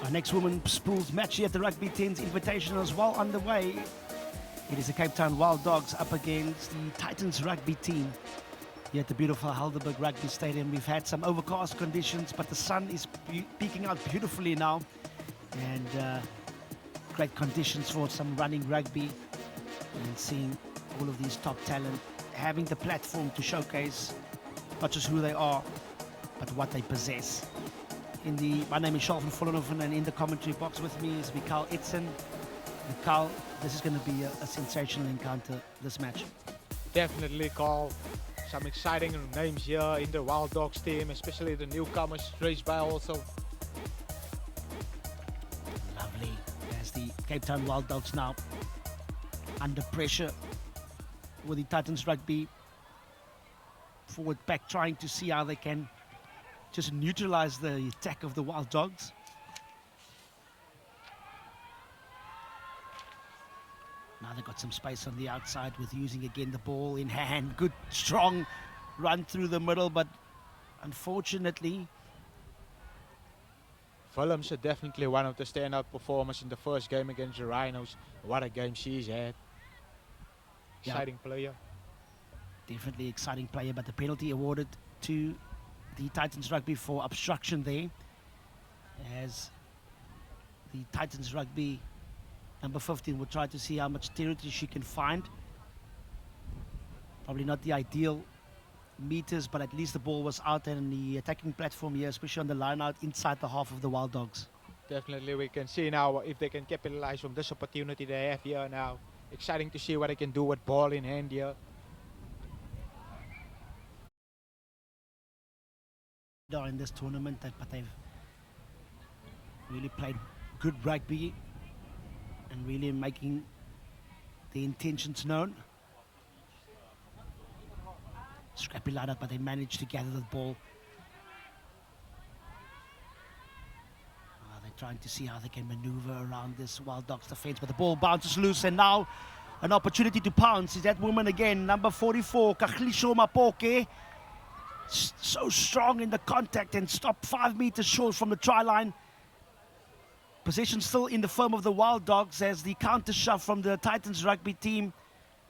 Our next women's pools match here at the Rugby 10's Invitational is well underway. It is the Cape Town Wild Dogs up against the Titans Rugby team here at the beautiful Helderberg Rugby Stadium. We've had some overcast conditions, but the sun is peeking out beautifully now, and great conditions for some running rugby, and seeing all of these top talent having the platform to showcase not just who they are, but what they possess. My name is Charles van Vollenhoven, and in the commentary box with me is Mikael Itzen. Mikael, this is going to be a sensational encounter, this match. Definitely, Carl. Some exciting names here in the Wild Dogs team, especially the newcomers, raised by also. Lovely. As the Cape Town Wild Dogs now under pressure with the Titans Rugby forward pack, trying to see how they can just neutralize the attack of the Wild Dogs. Now they've got some space on the outside with using again the ball in hand. Good, strong run through the middle, but unfortunately... Willems is definitely one of the standout performers in the first game against the Rhinos. What a game she's had. Exciting player. Definitely exciting player, but the penalty awarded to the Titans Rugby for obstruction there, as the Titans Rugby number 15 will try to see how much territory she can find. Probably not the ideal meters, but at least the ball was out and the attacking platform here, especially on the line out inside the half of the Wild Dogs. Definitely, we can see now if they can capitalize on this opportunity they have here now. Exciting to see what they can do with ball in hand here. In this tournament, but they've really played good rugby and really making the intentions known. Scrappy line up, but they managed to gather the ball. They're trying to see how they can maneuver around this Wild Dogs defense, but the ball bounces loose, and now an opportunity to pounce. Is that woman again, number 44, Kagiso Mapoke. So strong in the contact and stopped 5 meters short from the try line. Possession still in the firm of the Wild Dogs as the counter shove from the Titans Rugby team,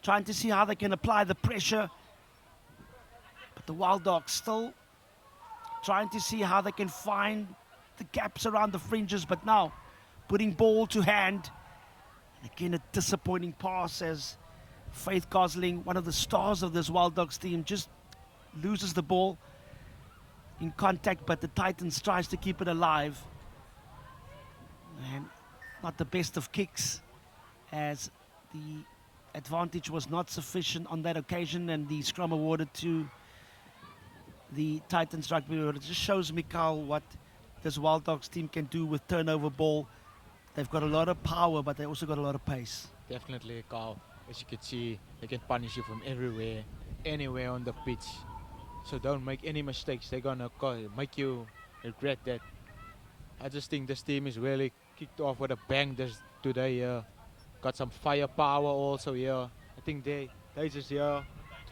trying to see how they can apply the pressure. But the Wild Dogs still trying to see how they can find the gaps around the fringes, but now putting ball to hand. And again, a disappointing pass as Faith Gosling, one of the stars of this Wild Dogs team, just loses the ball in contact, but the Titans tries to keep it alive. And not the best of kicks, as the advantage was not sufficient on that occasion, and the scrum awarded to the Titans Rugby. It just shows Mikael what this Wild Dogs team can do with turnover ball. They've got a lot of power, but they also got a lot of pace. Definitely, Carl. As you can see, they can punish you from everywhere, anywhere on the pitch. So don't make any mistakes. They're gonna make you regret that. I just think this team is really kicked off with a bang today. Got some firepower also here. I think they just here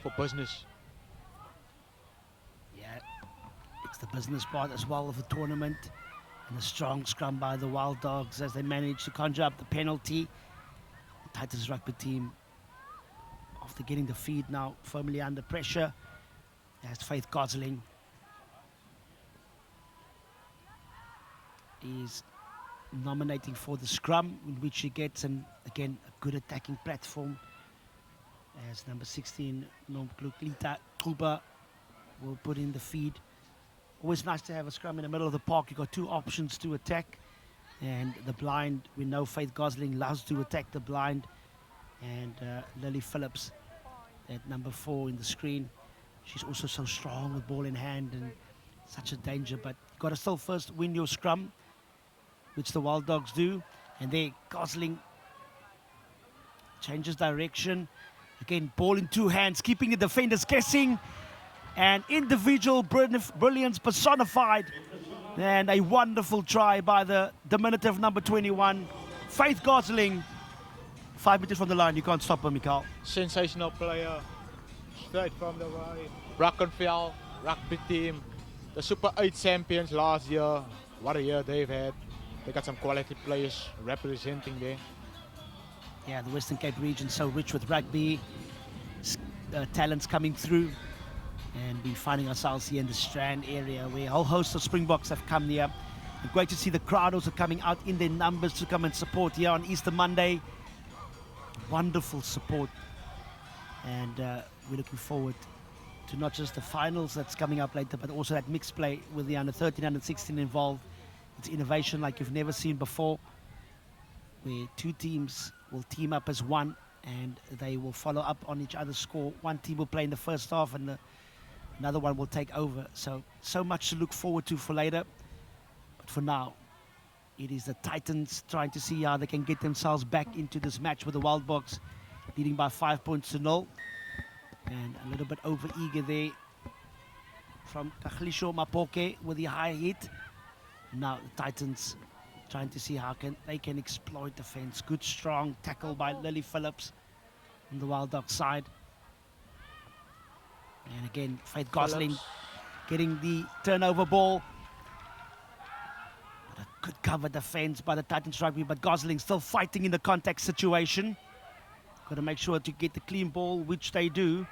for business. Yeah, it's the business part as well of the tournament, and a strong scrum by the Wild Dogs as they manage to conjure up the penalty. The Titans Rugby team, after getting the feed, now firmly under pressure. As Faith Gosling is nominating for the scrum, in which she gets, again, a good attacking platform, as number 16, Nomklita Kuba, will put in the feed. Always nice to have a scrum in the middle of the park. You've got two options to attack, and the blind, we know Faith Gosling loves to attack the blind, and Lily Phillips at number 4 in the screen. She's also so strong with ball in hand and such a danger, but you've got to still first win your scrum, which the Wild Dogs do. And there, Gosling changes direction. Again, ball in 2 hands, keeping the defenders guessing. And individual brilliance personified. And a wonderful try by the diminutive number 21, Faith Gosling. 5 meters from the line, you can't stop her, Mikael. Sensational player. Straight from the Rugby team, the Super 8 champions last year. What a year they've had. they got some quality players representing there. Yeah, the Western Cape region so rich with rugby, talents coming through. And we're finding ourselves here in the Strand area where a whole host of Springboks have come here. And great to see the crowd also coming out in their numbers to come and support here on Easter Monday. Wonderful support. And we're looking forward to not just the finals that's coming up later, but also that mixed play with the under 13, under 16 involved. It's innovation like you've never seen before, where two teams will team up as one and they will follow up on each other's score. One team will play in the first half and another one will take over. So much to look forward to for later. But for now, it is the Titans trying to see how they can get themselves back into this match with the Wild Boks, leading by 5 points to 0. And a little bit over-eager there from Kagiso Mapoke with the high hit. Now the Titans trying to see how they can exploit defense. Good, strong tackle by Lily Phillips on the Wild Dogs side. And again, Faith Gosling getting the turnover ball. But a good cover defense by the Titans Rugby, but Gosling still fighting in the contact situation. Got to make sure to get the clean ball, which they do.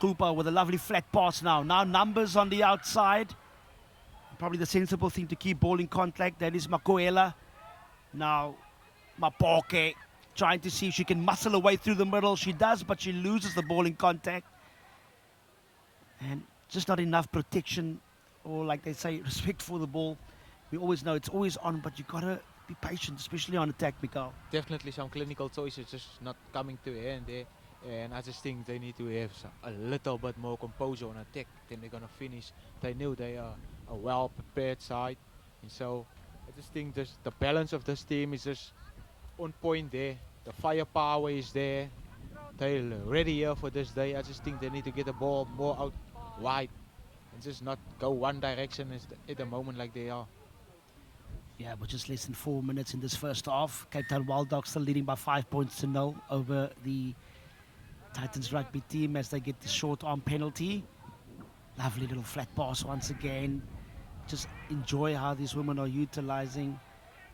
Cooper with a lovely flat pass now. Now numbers on the outside. Probably the sensible thing to keep ball in contact. That is Makoela. Now Mapoke trying to see if she can muscle her way through the middle. She does, but she loses the ball in contact. And just not enough protection, or like they say, respect for the ball. We always know it's always on, but you gotta be patient, especially on attack, Mikael. Definitely some clinical choices just not coming to hand there. And I just think they need to have a little bit more composure on attack. Then they're gonna finish. They knew they are a well prepared side, and so I just think the balance of this team is just on point there. The firepower is there. They're ready here for this day. I just think they need to get the ball more out wide and just not go one direction at the moment like they are. Yeah, but just less than 4 minutes in this first half. Cape Town Wild Dogs still leading by 5 points to 0 over the Titans Rugby team as they get the short arm penalty. Lovely little flat pass once again. Just enjoy how these women are utilizing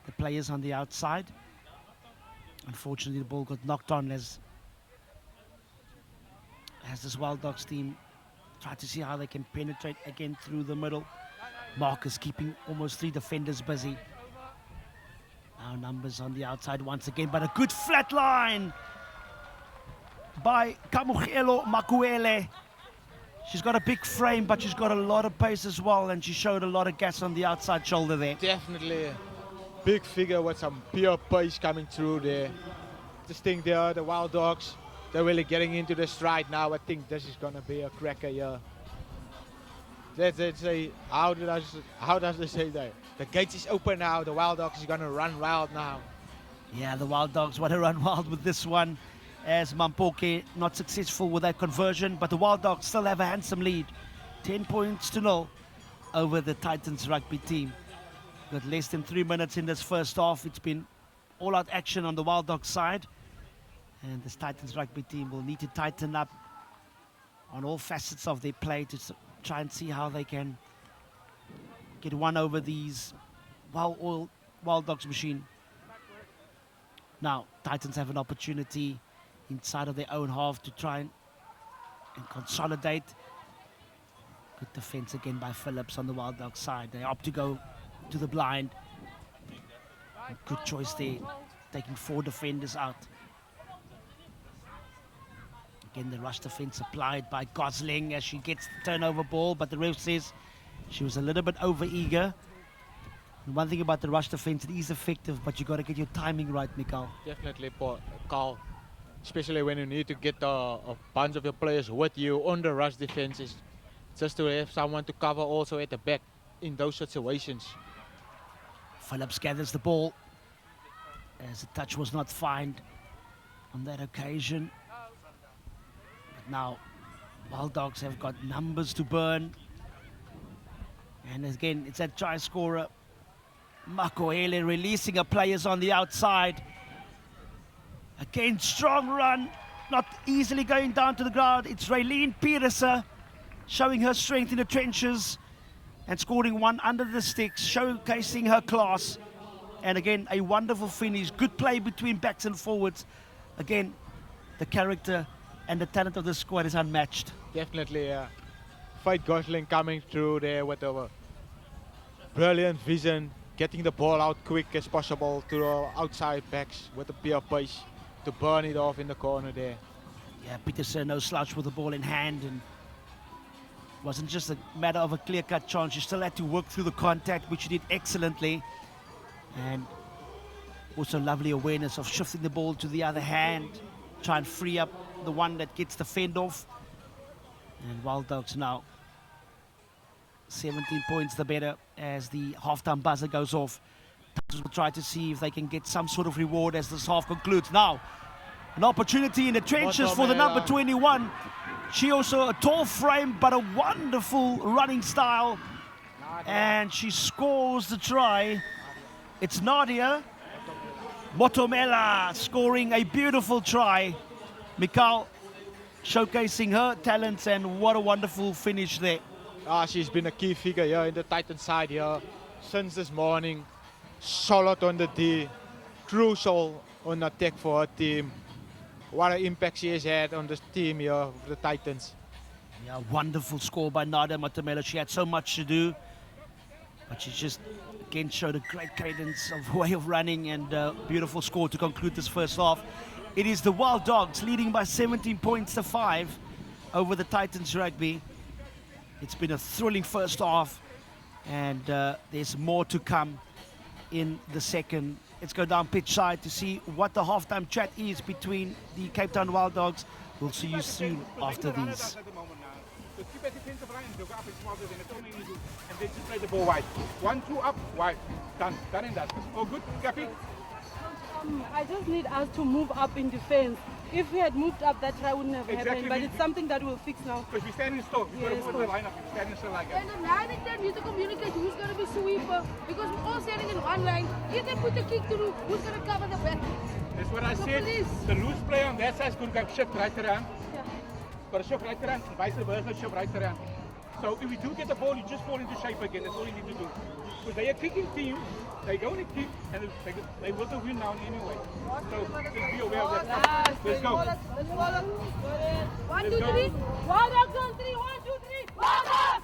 the players on the outside. Unfortunately, the ball got knocked on as this Wild Dogs team try to see how they can penetrate again through the middle. Marcus keeping almost 3 defenders busy. Now numbers on the outside once again, but a good flat line by Kamugelo Makuele. She's got a big frame, but she's got a lot of pace as well, and she showed a lot of gas on the outside shoulder there. Definitely a big figure with some pure pace coming through there. Just think they are the Wild Dogs. They're really getting into the stride now. I think this is gonna be a cracker here. Let's say, how does they say that? The gate is open now. The Wild Dogs is gonna run wild now. Yeah, the Wild Dogs want to run wild with this one, as Mampoke not successful with that conversion, but the Wild Dogs still have a handsome lead. 10 points to 0 over the Titans Rugby team. With less than 3 minutes in this first half, it's been all-out action on the Wild Dogs side. And this Titans Rugby team will need to tighten up on all facets of their play to try and see how they can get one over these well-oiled Wild Dogs machine. Now, Titans have an opportunity inside of their own half to try and consolidate. Good defense again by Phillips on the Wild Dogs side. They opt to go to the blind. Good choice there, taking 4 defenders out. Again, the rush defense applied by Gosling as she gets the turnover ball, but the ref says she was a little bit over-eager. And one thing about the rush defense, it is effective, but you got to get your timing right, Mikael. Definitely, Carl. Especially when you need to get a bunch of your players with you on the rush defenses, just to have someone to cover also at the back in those situations. Phillips gathers the ball as the touch was not fined on that occasion. But now, Wild Dogs have got numbers to burn. And again, it's that try scorer, Makoele, releasing her players on the outside. Again, strong run, not easily going down to the ground. It's Raylene Petersen showing her strength in the trenches and scoring one under the sticks, showcasing her class. And again, a wonderful finish. Good play between backs and forwards. Again, the character and the talent of the squad is unmatched. Definitely, Fight Gosling coming through there with a brilliant vision, getting the ball out quick as possible to the outside backs with a pure pace to burn it off in the corner there. Yeah, Peterson, no slouch with the ball in hand, and wasn't just a matter of a clear-cut chance. You still had to work through the contact, which you did excellently. And also lovely awareness of shifting the ball to the other hand, try and free up the one that gets the fend off. And Wild Dogs now 17 points the better as the half-time buzzer goes off. Titans will try to see if they can get some sort of reward as this half concludes. Now, an opportunity in the trenches for the number 21. She also a tall frame, but a wonderful running style. And she scores the try. It's Nadia Motomela scoring a beautiful try. Mikal showcasing her talents, and what a wonderful finish there. She's been a key figure here in the Titan side here since this morning. Solid on the D, crucial on attack for her team. What an impact she has had on this team here of the Titans. Yeah, wonderful score by Nadia Motomela. She had so much to do, but she just again showed a great cadence of way of running, and a beautiful score to conclude this first half. It is the Wild Dogs leading by 17 points to 5 over the Titans Rugby. It's been a thrilling first half, and there's more to come in the second. Let's go down pitch side to see what the halftime chat is between the Cape Town Wild Dogs. We'll see you soon after these. So keep at defensive line and go up as small as they don't need to, and then just play the ball wide. 1, 2 up, wide. Done and done. Oh, good, Cappy. I just need us to move up in defense. If we had moved up, that try wouldn't have happened, but it's something that we'll fix now. Because we're standing still. You've got to put the line up. You're standing still like that. And the line is then you to communicate who's going to be sweeper, because we're all standing in one line. If they put the kick through, who's going to cover the back? That's what I So said. please. The loose player on that side is going to shift right around. Yeah. Got to shift right around, and vice versa, shift right around. So if we do get the ball, you just fall into shape again. That's all you need to do. Because they are kicking teams, they're going to kick, and they will win now anyway. So just be aware of that. Let's go. Let's follow. 1, 2, 3. Let's go. Wild Dogs on 3. 1, 2, 3. Wild Dogs!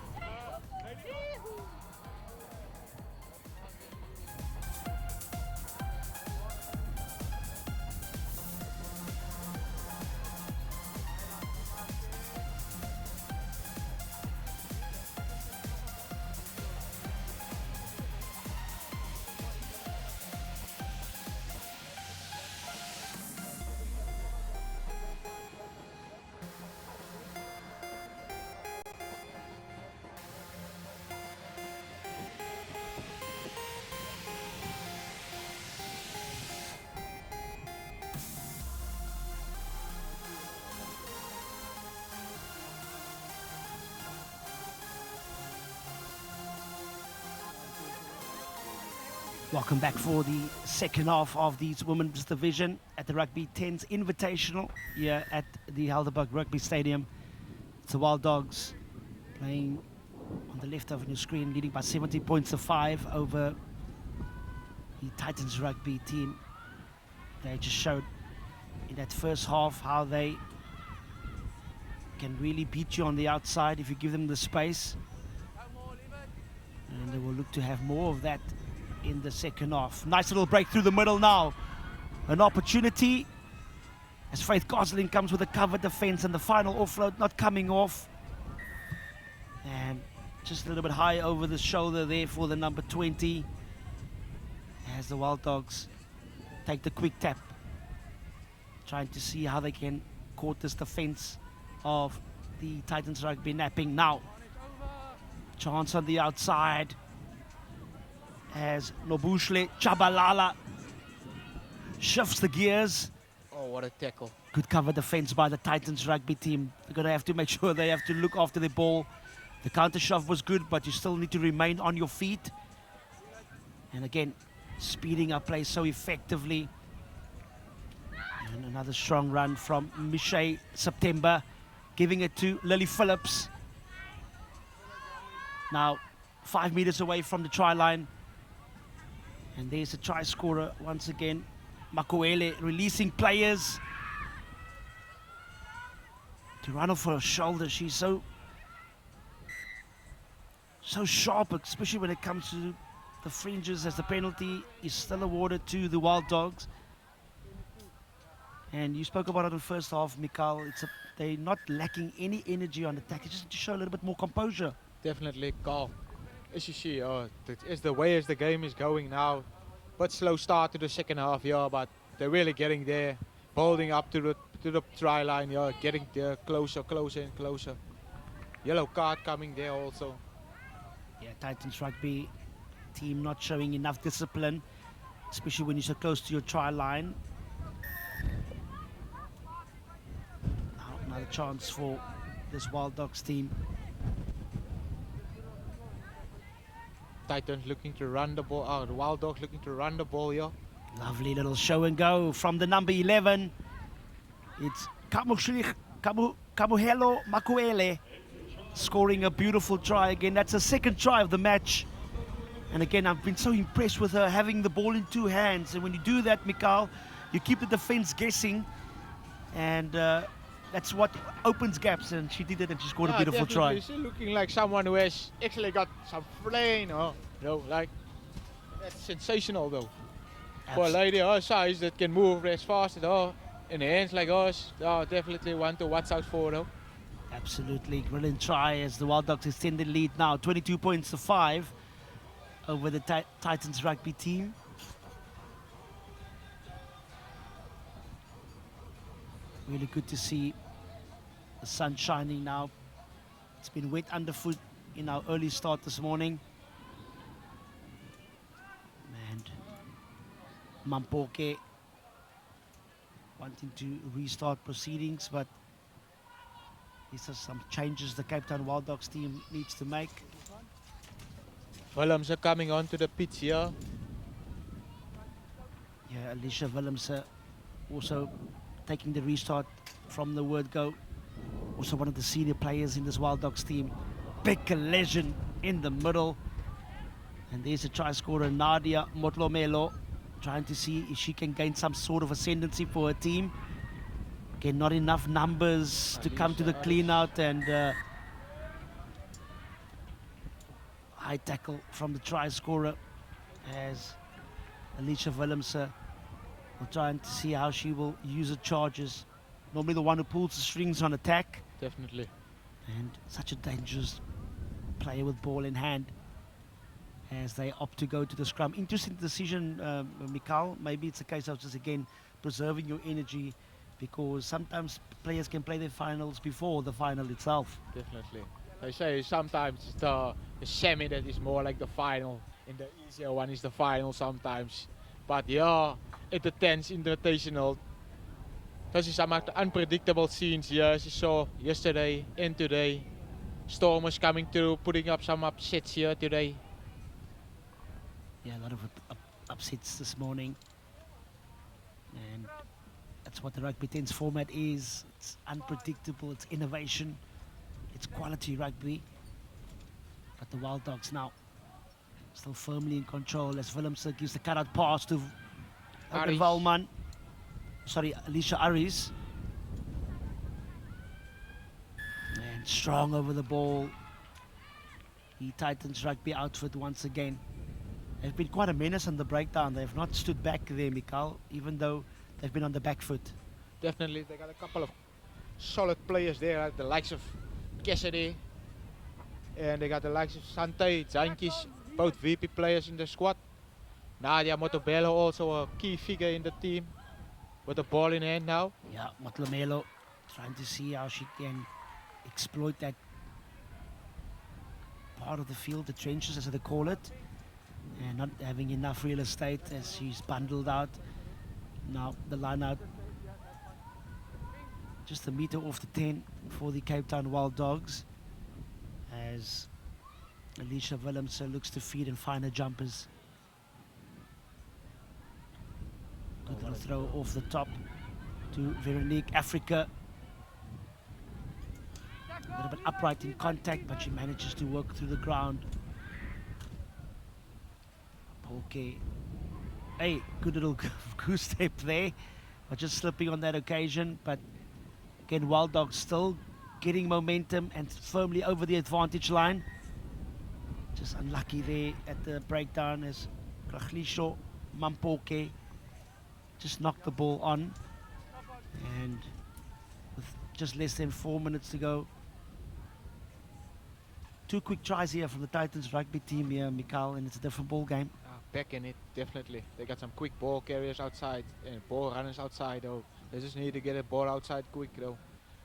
Welcome back for the second half of the women's division at the Rugby 10s Invitational here at the Helderberg Rugby Stadium. It's the Wild Dogs playing on the left of your screen, leading by 17 points to 5 over the Titans Rugby team. They just showed in that first half how they can really beat you on the outside if you give them the space. And they will look to have more of that in the second half. Nice little break through the middle now. An opportunity as Faith Gosling comes with a cover defense, and the final offload not coming off. And just a little bit high over the shoulder there for the number 20 as the Wild Dogs take the quick tap, trying to see how they can court this defense of the Titans Rugby napping. Now, chance on the outside as Nobushle Chabalala shifts the gears. Oh, what a tackle. Good cover defense by the Titans Rugby team. They're going to have to make sure they have to look after the ball. The counter shove was good, but you still need to remain on your feet. And again, speeding up play so effectively. And another strong run from Michelle September, giving it to Lily Phillips. Now, 5 meters away from the try line. And there's a try scorer once again. Makuele releasing players to run off her shoulder. She's so sharp, especially when it comes to the fringes, as the penalty is still awarded to the Wild Dogs. And you spoke about it in the first half, Mikhail. They're not lacking any energy on attack. They just need to show a little bit more composure. Definitely calm. As you see, that is the way as the game is going now. But slow start to the second half, yeah, but they're really getting there, building up to the try line, yeah, getting there closer and closer. Yellow card coming there also. Yeah, Titans Rugby team not showing enough discipline, especially when you're so close to your try line. Now another chance for this Wild Dogs team. Titans looking to run the ball, the Wild Dogs looking to run the ball, yeah. Lovely little show and go from the number 11. It's Kamuhelo Makuele scoring a beautiful try again. That's the second try of the match. And again, I've been so impressed with her having the ball in two hands. And when you do that, Mikhail, you keep the defense guessing. And that's what opens gaps. And she did it, and she scored a beautiful try. She's looking like someone who has actually got some brain, like that's sensational though. For a lady her size that can move as fast as in hands like us, definitely want to watch out for though. Absolutely brilliant try as the Wild Dogs extend the lead now, 22 points to 5 over the Titans Rugby team. Really good to see the sun shining now. It's been wet underfoot in our early start this morning. And Mampoke wanting to restart proceedings, but these are some changes the Cape Town Wild Dogs team needs to make. Willems are coming onto the pitch here. Yeah, Alicia Willems also taking the restart from the word go. Also one of the senior players in this Wild Dogs team. Big collision in the middle. And there's a try scorer, Nadia Motlomelo, trying to see if she can gain some sort of ascendancy for her team. Again, not enough numbers to come to the clean out, and high tackle from the try scorer as Alicia Willems will trying to see how she will use her charges. Normally the one who pulls the strings on attack. Definitely. And such a dangerous player with ball in hand as they opt to go to the scrum. Interesting decision, Mikhail. Maybe it's a case of just again preserving your energy, because sometimes players can play their finals before the final itself. Definitely. They say sometimes the semi that is more like the final, and the easier one is the final sometimes. But yeah, at the 10th invitational, this is some unpredictable scenes here, as you saw yesterday and today. Stormers coming through, putting up some upsets here today. Yeah, a lot of upsets this morning. And that's what the Rugby 10's format is. It's unpredictable, it's innovation, it's quality rugby. But the Wild Dogs now still firmly in control as Willems gives the cutout pass to Valman. Sorry, Alicia Aris. And strong over the ball. The Titans Rugby outfit once again. They've been quite a menace on the breakdown. They've not stood back there, Mikhail, even though they've been on the back foot. Definitely, they got a couple of solid players there, like the likes of Cassidy, and they got the likes of Sante, Jankis, both VP players in the squad. Nadia Motobello, also a key figure in the team, with the ball in hand now. Yeah, Motlomelo trying to see how she can exploit that part of the field, the trenches as they call it, and not having enough real estate as she's bundled out. Now the line out just a meter off the 10 for the Cape Town Wild Dogs as Alicia Willems looks to feed and find her jumpers. Good little throw off the top to Veronique Africa. A little bit upright in contact, but she manages to work through the ground. Okay, Hey, good little goose step there, but just slipping on that occasion. But again, Wild Dogs still getting momentum and firmly over the advantage line. Just unlucky there at the breakdown as Kagiso Mampoke just knocked the ball on. And with just less than 4 minutes to go, 2 quick tries here from the Titans rugby team here, Mikhail, and it's a different ball game. Back in it, definitely. They got some quick ball carriers outside and ball runners outside, though. They just need to get a ball outside quick, though.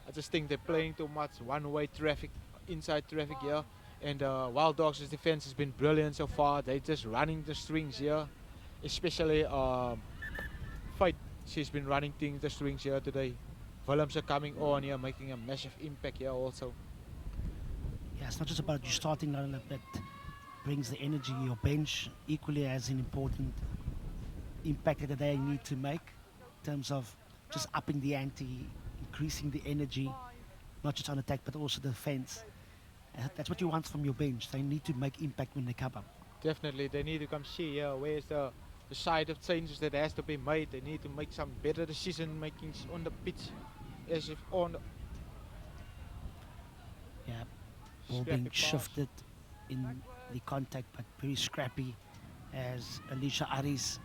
I just think they're playing too much one-way traffic, inside traffic here. And Wild Dogs' defense has been brilliant so far. They're just running the strings here. Especially Fight, she's been running the strings here today. Willems are coming on here, making a massive impact here also. Yeah, it's not just about you starting lineup that brings the energy. Your bench equally as an important impact that they need to make in terms of just upping the ante, increasing the energy, not just on attack but also defense. That's what you want from your bench. They need to make impact when they come up. Definitely, they need to come see where's the side of changes that has to be made. They need to make some better decision makings on the pitch, as if on the Ball scrappy being pass. shifted in the contact, but very scrappy as Alicia Aris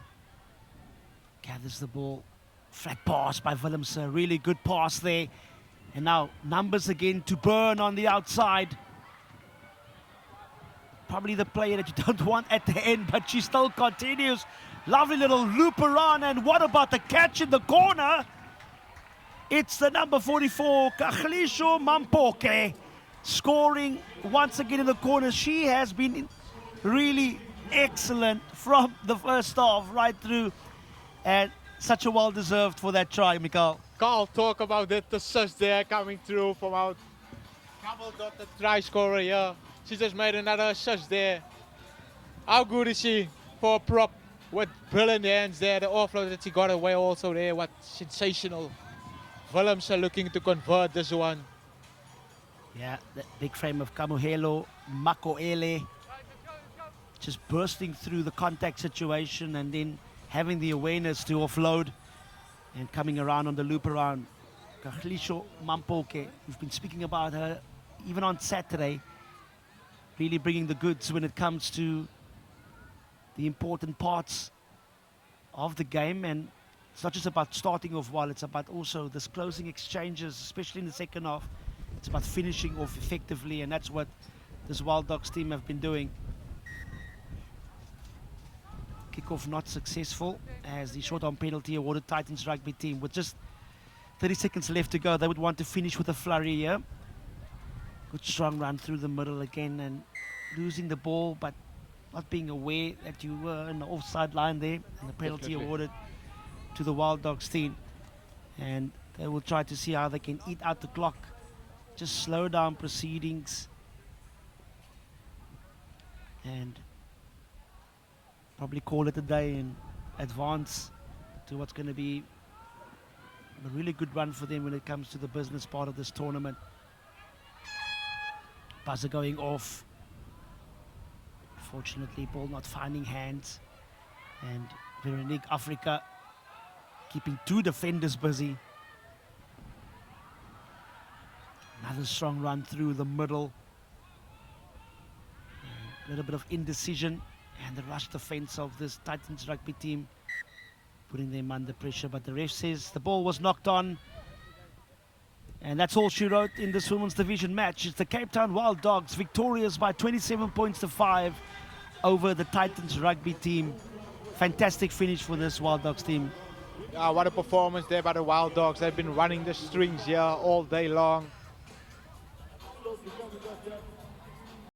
gathers the ball. Flat pass by Willems, a really good pass there. And now numbers again to Burn on the outside. Probably the player that you don't want at the end, but she still continues. Lovely little loop around, and what about the catch in the corner? It's the number 44, Kagiso Mampoke, scoring once again in the corner. She has been really excellent from the first half right through, and such a well-deserved for that try, Mikhail. Carl, talk about that assist there coming through from out. Double dot the try scorer here. She just made another assist there. How good is she for a prop? With brilliant hands there. The offload that she got away also there. What sensational. Willems are looking to convert this one. Yeah, that big frame of Kamuhelo Makoele just bursting through the contact situation and then having the awareness to offload and coming around on the loop around. Kagiso Mampoke, we've been speaking about her even on Saturday, really bringing the goods when it comes to the important parts of the game. And it's not just about starting off well, it's about also this closing exchanges, especially in the second half. It's about finishing off effectively, and that's what this Wild Dogs team have been doing. Kickoff not successful as the short-arm penalty awarded Titans rugby team. With just 30 seconds left to go, they would want to finish with a flurry here. Good strong run through the middle again and losing the ball, but not being aware that you were in the offside line there, and the penalty Definitely. awarded to the Wild Dogs team. And they will try to see how they can eat out the clock, just slow down proceedings, and probably call it a day and advance to what's going to be a really good run for them when it comes to the business part of this tournament. Buzzer going off. Fortunately, ball not finding hands, and Veronique Africa keeping 2 defenders busy. Another strong run through the middle. A little bit of indecision and the rush defense of this Titans rugby team, putting them under pressure. But the ref says the ball was knocked on. And that's all she wrote in this women's division match. It's the Cape Town Wild Dogs victorious by 27 points to 5 over the Titans rugby team. Fantastic finish for this Wild Dogs team. What a performance there by the Wild Dogs. They've been running the strings here all day long.